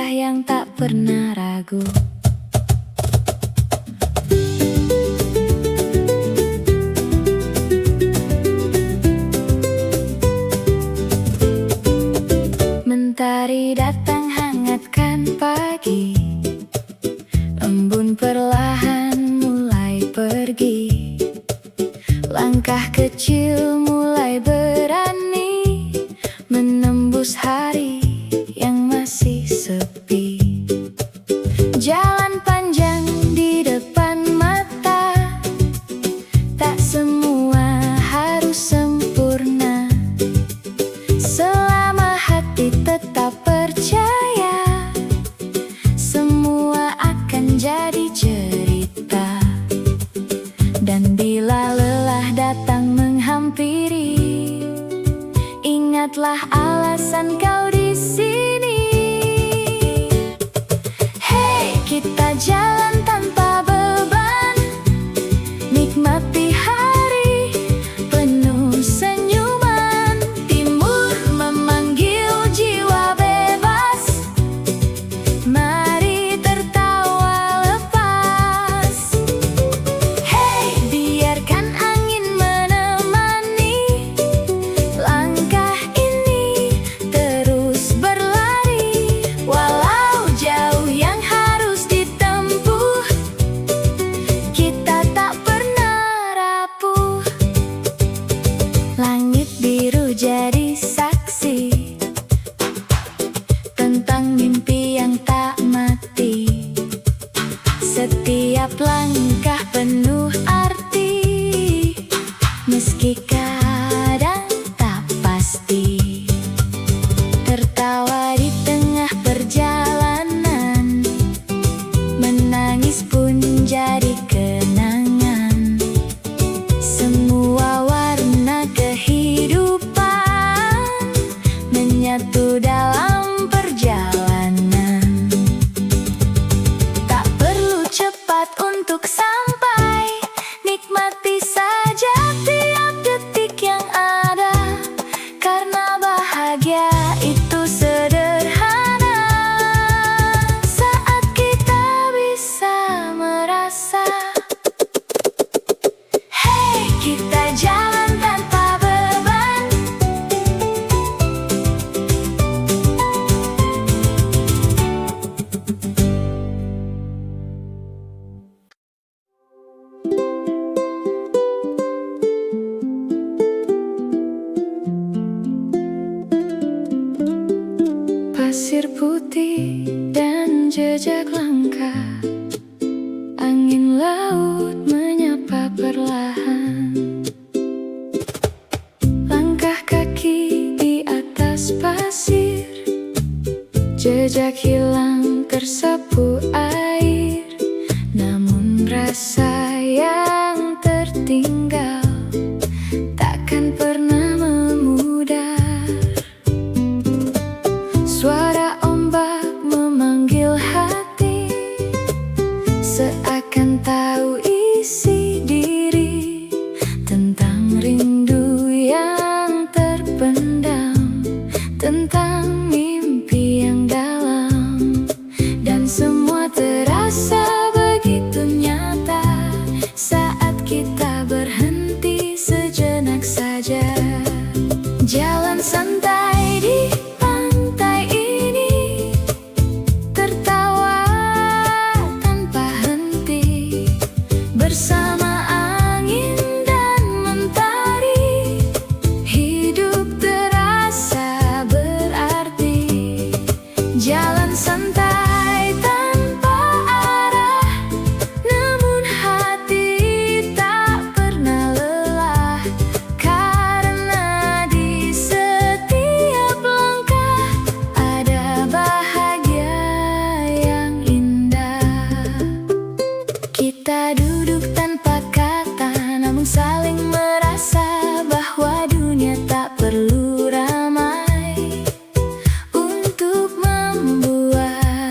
langkah yang tak pernah ragu. Mentari datang hangatkan pagi, embun perlahan mulai pergi. Langkah kecil mulai berani menembus hari yang masih sepi. Jalan panjang di depan mata, tak semua harus sempurna. Selama hati tetap percaya, semua akan jadi cerita. Dan bila lelah datang menghampiri, ingatlah alasan kau di sini. Hey, kita jalan tanpa beban, nikmati hari penuh senyuman. Timur memanggil jiwa bebas, mari tertawa lepas. Hey, biarkan angin menemani langkah ini terus berlari. Walau jauh yang harus ditempuh, kita tak pernah rapuh. Langit biru jadi saksi tentang mimpi yang tak mati. Setiap langkah penuh arti, meski kadang tak pasti. Tertawa di tengah perjalanan, menangis pun jadi kenangan. Semua warna kehidupan menyatu dalam perjalanan. Tak perlu cepat untuk sampai, nikmati saja tiap detik yang ada. Karena bahagia itu sederhana saat kita bisa merasa. Hey, kita jalan tanpa beban, pasir putih dan jejak langkah, angin laut menyapa perlahan. Langkah kaki di atas pasir, jejak hilang tersapu air. Namun rasa yang tertinggal takkan pernah memudar. Suara ombak memanggil hati, seakan tahu isi diri. Tentang rindu yang terpendam, tentang mimpi yang dalam. Dan semua terasa begitu nyata saat kita berhenti sejenak saja. Jalan santai di pantai ini, tertawa tanpa henti. Bersama angin dan mentari, hidup terasa berarti. Jalan santai tanpa arah, namun hati tak pernah lelah. Karena di setiap langkah ada bahagia yang indah. Kita duduk tanpa kata, namun saling merasa bahwa dunia tak perlu ramai untuk membuat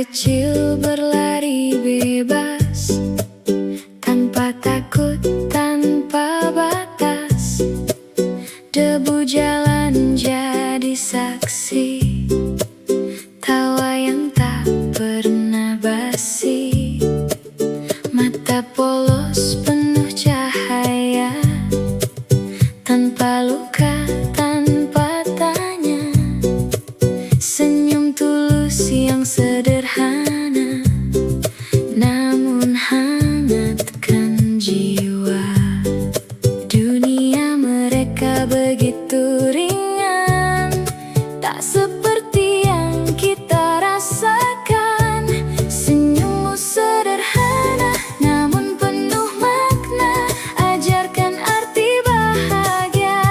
kecil berlari bebas, tanpa takut, tanpa batas. Debu jalan jadi saksi, tawa yang tak pernah basi. Mata polos penuh cahaya, tanpa luka, tanpa tanya. Senyum tulus yang sederhana, namun hangatkan jiwa. Dunia mereka begitu ringan, tak seperti yang kita rasakan. Senyummu sederhana, namun penuh makna. Ajarkan arti bahagia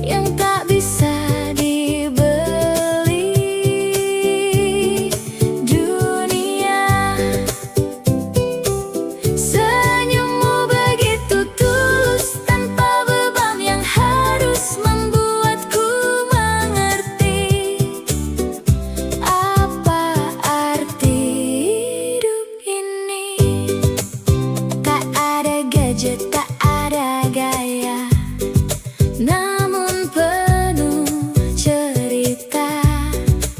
yang tak bisa dibeli. Dunia, senyummu begitu tulus, tanpa beban yang harus membuatku mengerti apa arti hidup ini. Tak ada gadget, tak ada gaya, namun penuh cerita.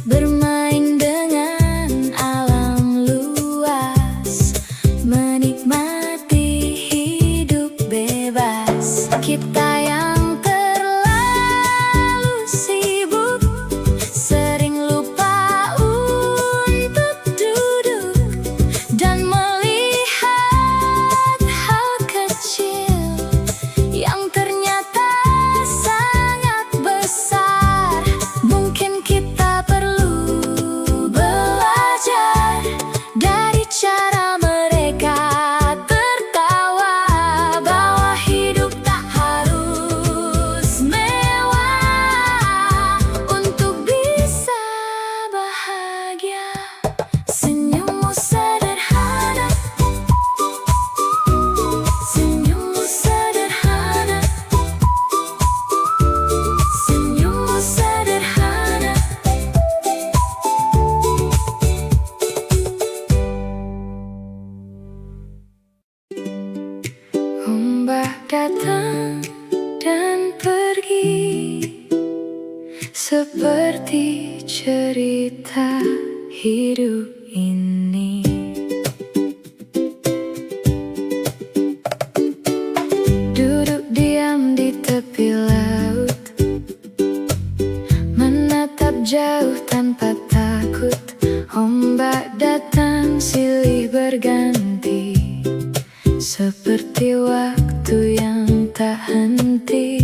Bermain dengan alam luas, menikmati hidup bebas. Kita yang terlalu sibuk sering lupa untuk duduk dan melihat hal kecil yang ternyata sangat besar. Mungkin kita perlu belajar dari cara mereka tertawa, bahwa hidup tak harus mewah untuk bisa bahagia. Senyummu sederhana, senyummu sederhana, senyummu sederhana. Ombak datang dan pergi, seperti cerita hidup ini. Duduk diam di tepi laut, menatap jauh tanpa takut. Ombak datang silih berganti, seperti waktu yang tak henti.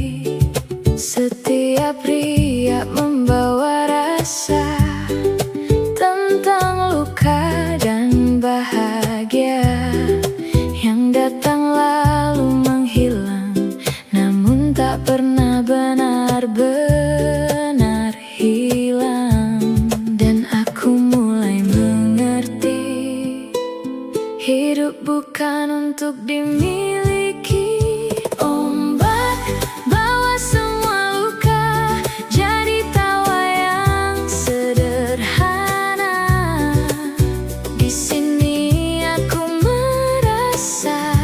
Setiap riak membawa rasa tentang luka dan bahagia yang datang lalu menghilang, namun tak pernah benar-benar hilang. Dan aku mulai mengerti, hidup bukan untuk dimiliki. Ombak bawa semua luka jadi tawa yang sederhana. Di sini aku merasa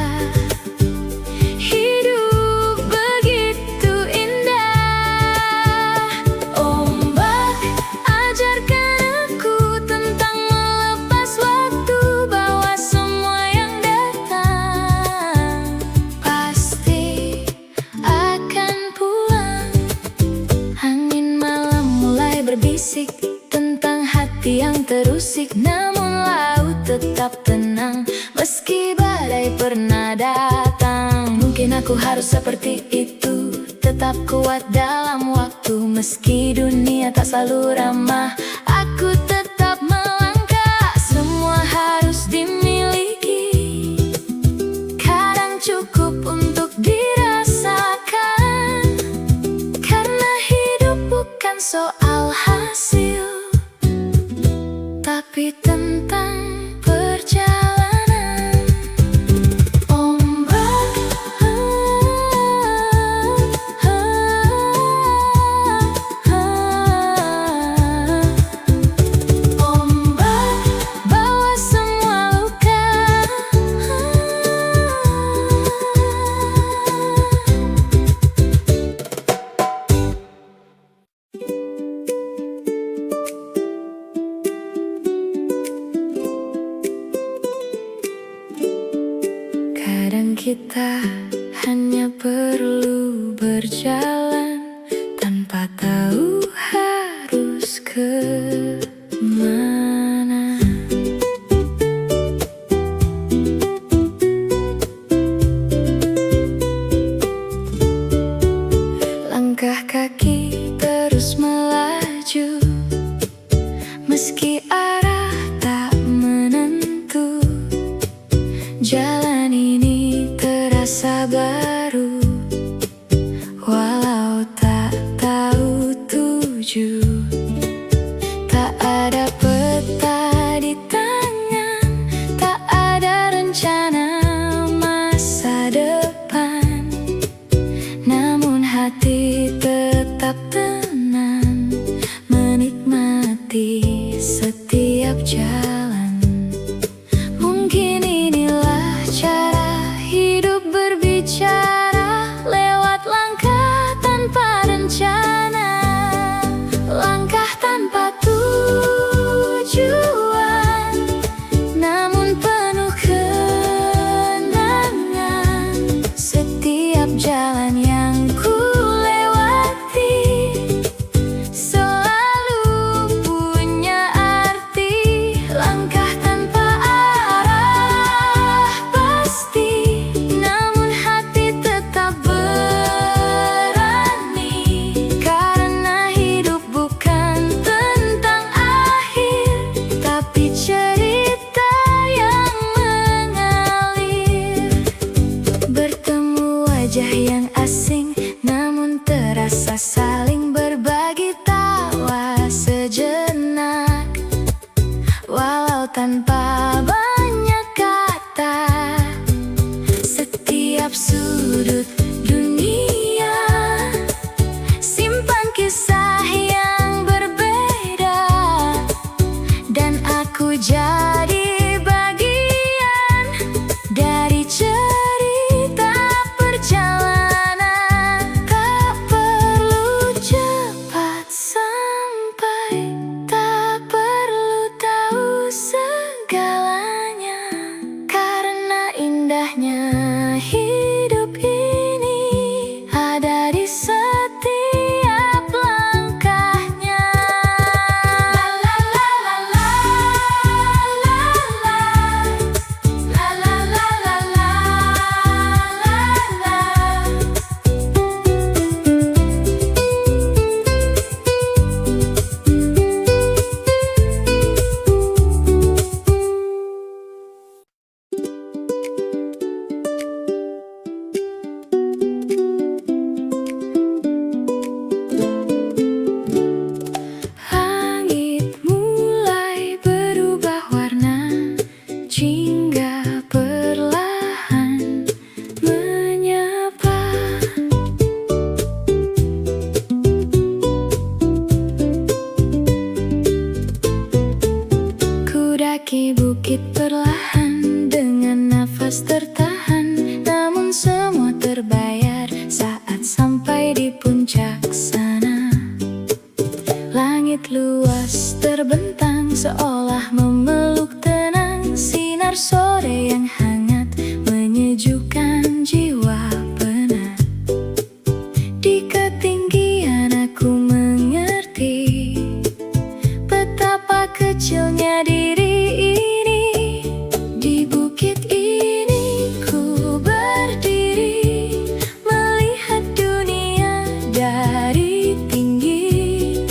hidup begitu indah. Ombak ajarkan aku tentang melepas waktu, bahwa semua yang datang pasti akan pulang. Angin malam mulai berbisik tentang hati yang terusik, namun laut tetap tenang meski badai pernah datang. Mungkin aku harus seperti itu, tetap kuat dalam waktu. Meski dunia tak selalu ramah, aku tetap melangkah. Semua harus dimiliki, kadang cukup untuk dirasakan. Karena hidup bukan soal hasil, tapi tentang perjalanan. Ombak, ombak berjalan tanpa tahu harus kemana. Langkah kaki terus melaju, meski arah tak menentu. Jalan ini terasa baru, walau tak tahu tujuh. Tak ada peta di tangan, tak ada rencana masa depan. Namun hati tetap tenang, menikmati setiap jalan. Mungkin inilah cara hidup berbicara, lewat langkah tanpa rencana, langkah tanpa tujuan, namun penuh kenangan. Setiap jalan yang ku lewati selalu punya arti. Langkah tanpa arah pasti, namun hati tetap berani. Karena hidup bukan tentang akhir, tapi cerita yang mengalir. Bertemu wajah yang asing, namun terasa saling berbagi tawa sejenak. Walau tanpa banyak kata, setiap sudut dunia simpan kisah yang berbeda, dan aku jadi bagian dari cerita perjalanan. Tak perlu cepat sampai, tak perlu tahu segalanya, karena indahnya hidup ini ada di setiap langkahnya. La la la la la la la la la la la la. Langit mulai berubah warna, jingga perlahan menyapa. Kudaki bukit perlahan dengan nafas tertahan, namun semua terbayar saat sampai di puncak sana. Langit luas terbentang seolah memeluk tenang, sinar sore yang hangat menyejukkan jiwa penat. Di ketinggian aku mengerti betapa kecilnya diri ini. Di bukit ini ku berdiri, melihat dunia dari tinggi.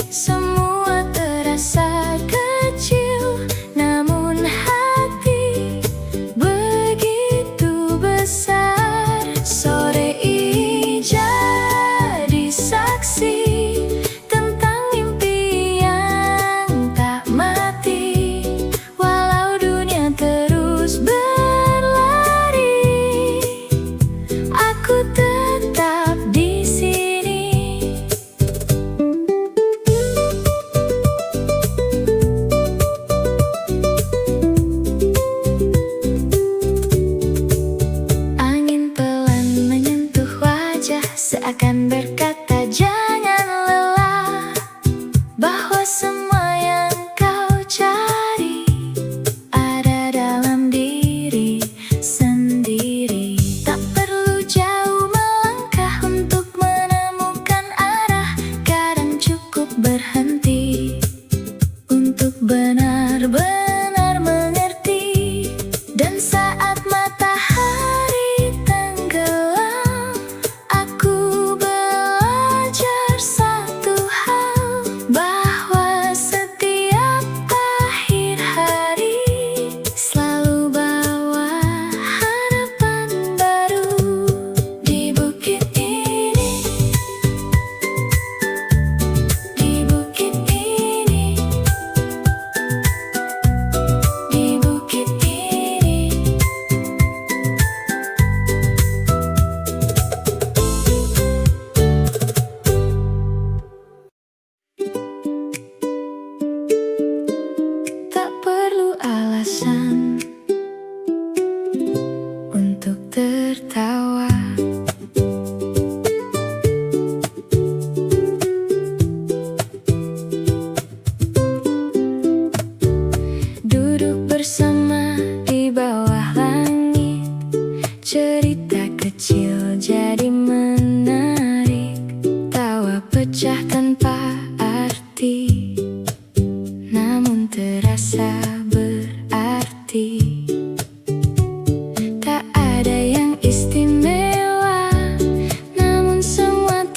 Semua terasa kecil, namun hati begitu besar. Sore ini jadi saksi tentang mimpi yang tak mati. Walau dunia terus berlari, aku tetap di sini. Angin pelan menyentuh wajah, seakan berkata jangan lelah, bahwa semua yang kau cari ada dalam diri sendiri. Tak perlu jauh melangkah untuk menemukan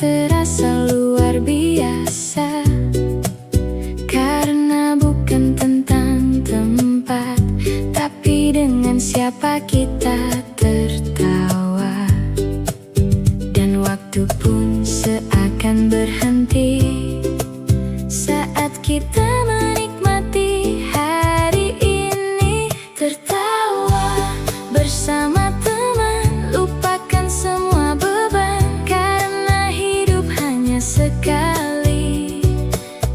terasa luar biasa, karena bukan tentang tempat, tapi dengan siapa kita tertawa. Dan waktu pun seakan berhenti saat kita menikmati hari ini. Tertawa bersama teman, lupakan semua beban, karena hidup hanya sekali.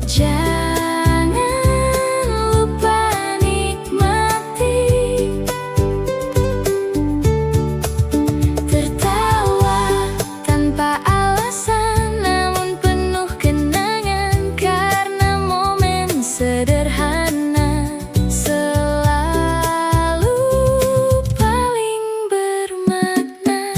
Jangan lupa nikmati. Tertawa tanpa alasan, namun penuh kenangan, karena momen sederhana selalu paling bermakna.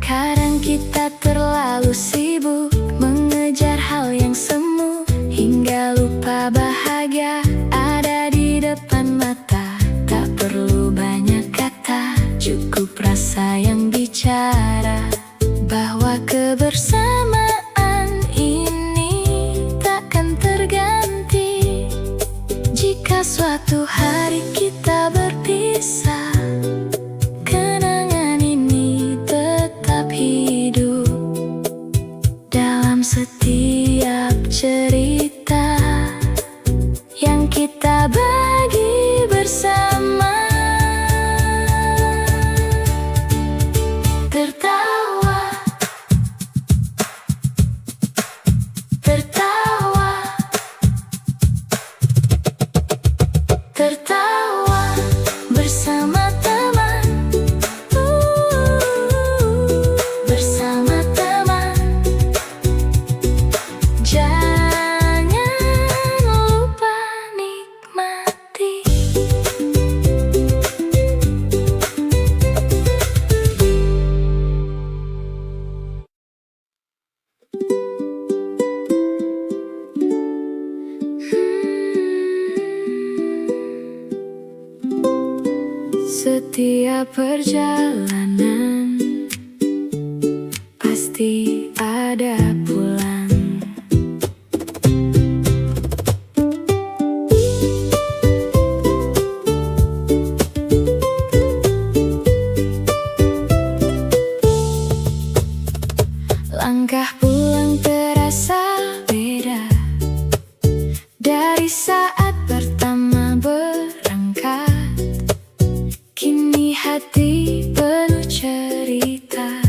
Kadang kita terlalu sibuk mengejar hal yang semu, hingga lupa bahagia ada di depan mata. Tak perlu banyak kata, cukup rasa yang bicara, bahwa kebersamaan ini takkan terganti. Jika suatu hari kita berpisah, kenangan ini tetap hidup dalam setiap cerita yang kita bagi bersama. Tertawa, tertawa, tertawa bersama teman, bersama teman. Jangan lupa nikmati. Setiap perjalanan pasti ada pulang. Langkah pulang terasa beda dari saat pertama berangkat. Kini hati penuh cerita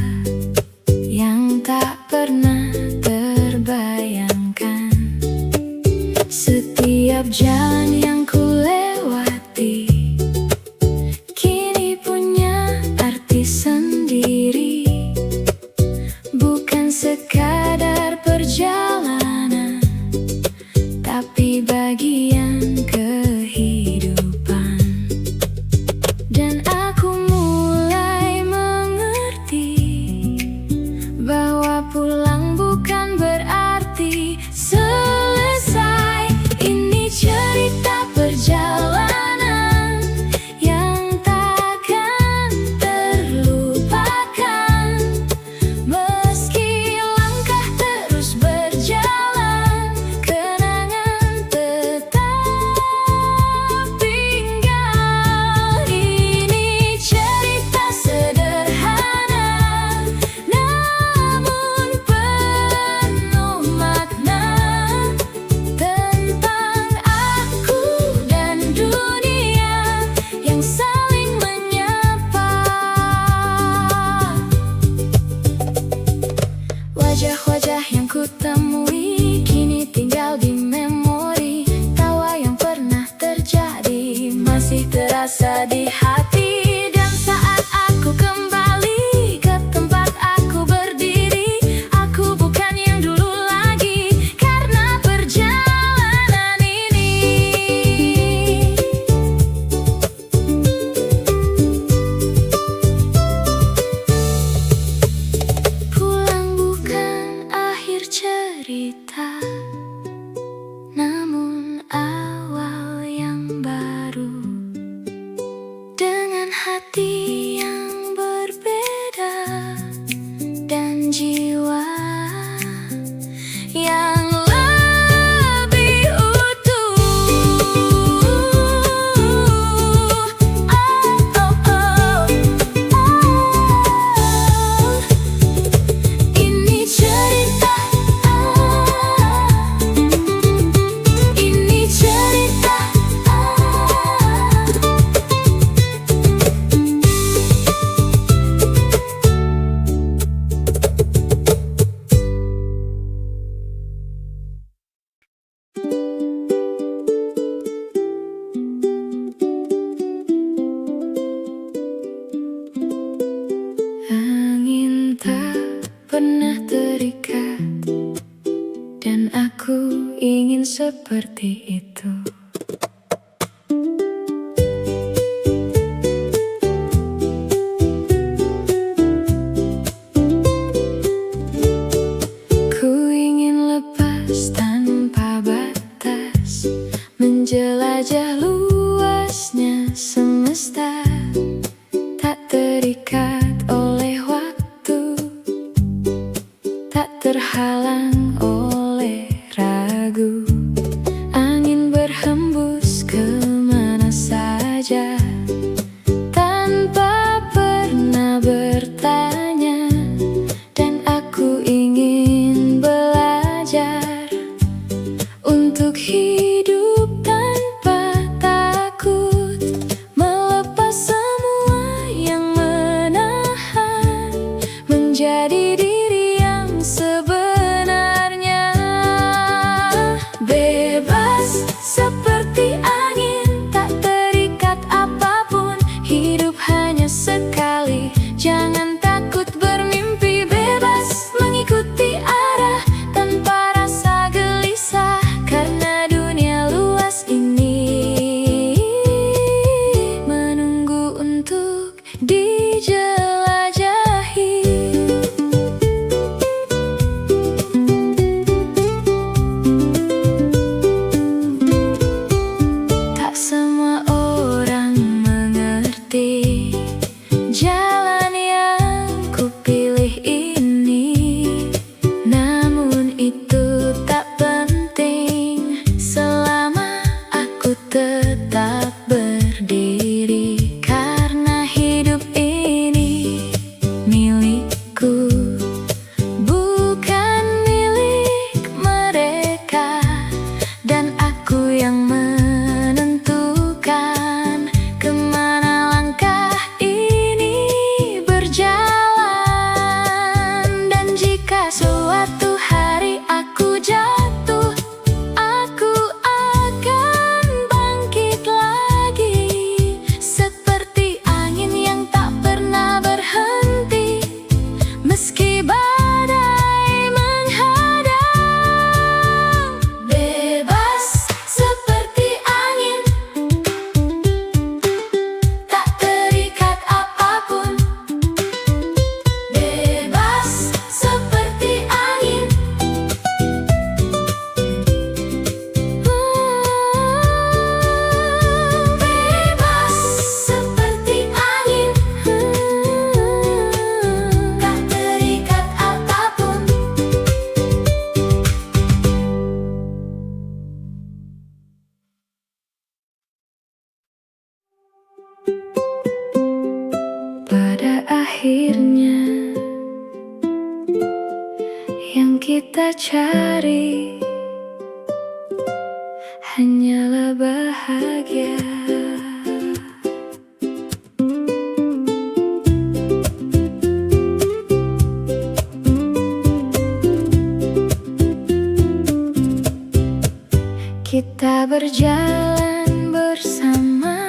yang tak pernah terbayangkan. Setiap jalan yang ku lewati kini punya arti sendiri, bukan sekali pernah terikat, dan aku ingin seperti itu. Ku ingin lepas tanpa batas, menjelajah luasnya semesta, tak terikat oleh waktu, tak terhalang oleh ragu. Angin berhembus kemana saja, tanpa pernah bertanya. Dan aku ingin belajar untuk hidup tanpa takut, melepas semua yang menahan, menjadi diri yang sebenarnya. Bebas seperti angin, tak terikat apapun. Hidup hanya sekali, jangan takut bermimpi. Bebas mengikuti arah tanpa rasa gelisah, karena dunia luas ini menunggu untuk dijelajahi. Tak semua orang mengerti jalan yang ku pilih ini, namun itu tak penting selama aku tetap berdiri. Karena hidup ini milikku, bukan milik mereka, dan aku yang menentukan kemana langkah ini berjalan. Dan jika suatu hari aku jatuh, aku akan bangkit lagi, seperti angin yang tak pernah berhenti, meski badai menghadang. Bebas seperti angin, tak terikat apapun. Bebas seperti angin, bebas seperti angin, tak terikat apapun. Pada akhirnya, yang kita cari hanyalah bahagia. Kita berjalan bersama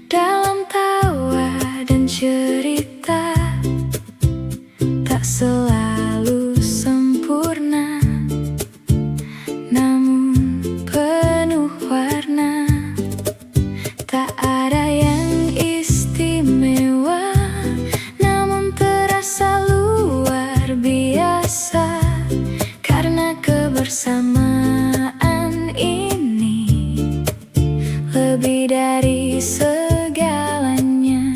dalam tawa dan cerita, tak selalu sempurna, namun penuh warna. Tak ada yang istimewa, namun terasa luar biasa, karena kebersamaan ini lebih dari segalanya.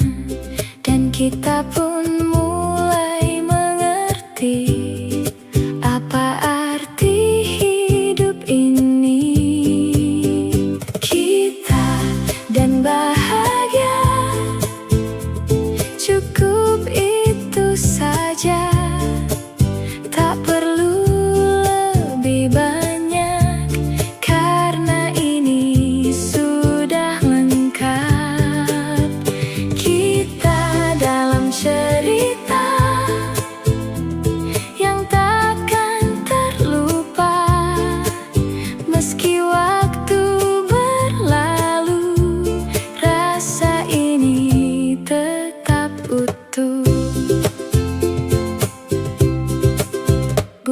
Dan kita pun mulai mengerti apa arti hidup ini. Kita dan bahagia, cukup itu saja. Tak perlu lebih banyak, karena ini sudah lengkap. Kita dalam cerita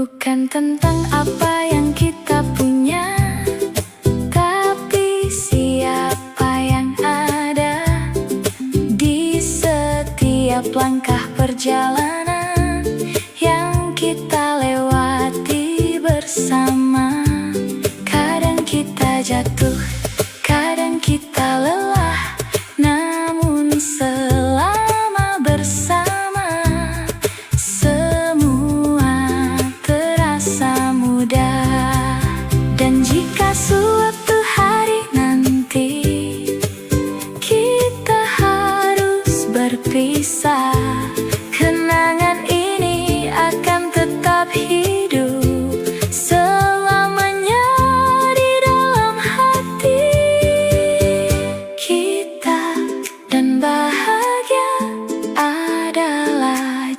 Bukan tentang apa yang kita punya, tapi siapa yang ada di setiap langkah perjalanan yang kita lewati bersama. Kadang kita jatuh, kadang kita lelah, namun selama bersama semua terasa mudah. Dan jika suatu hari nanti kita harus berpisah, kenangan ini akan tetap hidup selamanya di dalam hati kita. Dan bahagia adalah